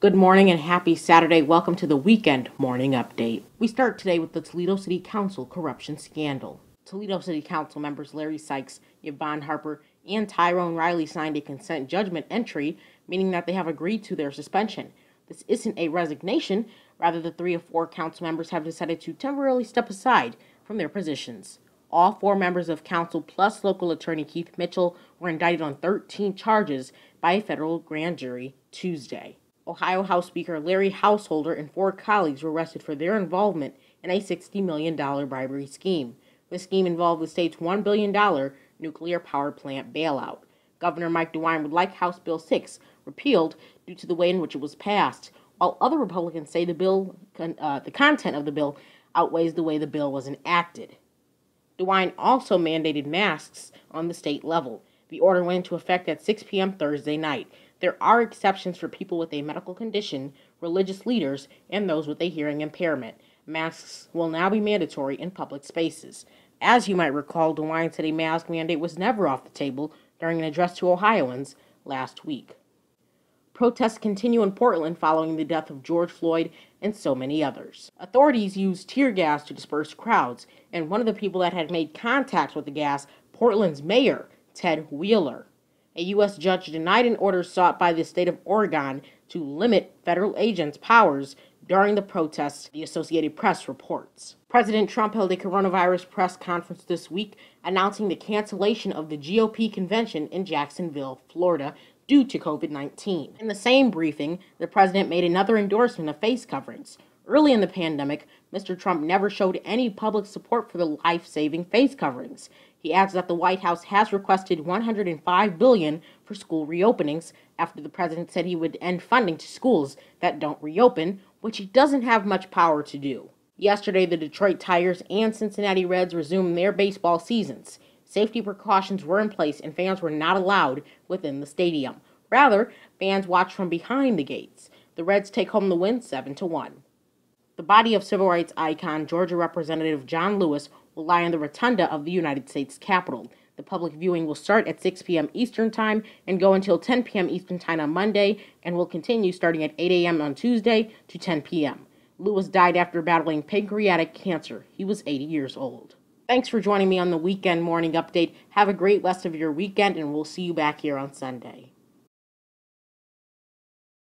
Good morning and happy Saturday. Welcome to the weekend morning update. We start today with the Toledo City Council corruption scandal. Toledo City Council members Larry Sykes, Yvonne Harper, and Tyrone Riley signed a consent judgment entry, meaning that they have agreed to their suspension. This isn't a resignation, rather the 3 of 4 council members have decided to temporarily step aside from their positions. All 4 members of council plus local attorney Keith Mitchell were indicted on 13 charges by a federal grand jury Tuesday. Ohio House Speaker Larry Householder and 4 colleagues were arrested for their involvement in a $60 million bribery scheme. The scheme involved the state's $1 billion nuclear power plant bailout. Governor Mike DeWine would like House Bill 6 repealed due to the way in which it was passed, while other Republicans say the content of the bill outweighs the way the bill was enacted. DeWine also mandated masks on the state level. The order went into effect at 6 p.m. Thursday night. There are exceptions for people with a medical condition, religious leaders, and those with a hearing impairment. Masks will now be mandatory in public spaces. As you might recall, DeWine said a mask mandate was never off the table during an address to Ohioans last week. Protests continue in Portland following the death of George Floyd and so many others. Authorities used tear gas to disperse crowds, and one of the people that had made contact with the gas, Portland's mayor, Ted Wheeler. A U.S. judge denied an order sought by the state of Oregon to limit federal agents' powers during the protests, the Associated Press reports. President Trump held a coronavirus press conference this week announcing the cancellation of the GOP convention in Jacksonville, Florida, due to COVID-19. In the same briefing, the president made another endorsement of face coverings. Early in the pandemic, Mr. Trump never showed any public support for the life-saving face coverings. He adds that the White House has requested $105 billion for school reopenings after the president said he would end funding to schools that don't reopen, which he doesn't have much power to do. Yesterday, the Detroit Tigers and Cincinnati Reds resumed their baseball seasons. Safety precautions were in place and fans were not allowed within the stadium. Rather, fans watched from behind the gates. The Reds take home the win 7-1. The body of civil rights icon Georgia Representative John Lewis will lie in the rotunda of the United States Capitol. The public viewing will start at 6 p.m. Eastern Time and go until 10 p.m. Eastern Time on Monday and will continue starting at 8 a.m. on Tuesday to 10 p.m. Lewis died after battling pancreatic cancer. He was 80 years old. Thanks for joining me on the Weekend Morning Update. Have a great rest of your weekend, and we'll see you back here on Sunday.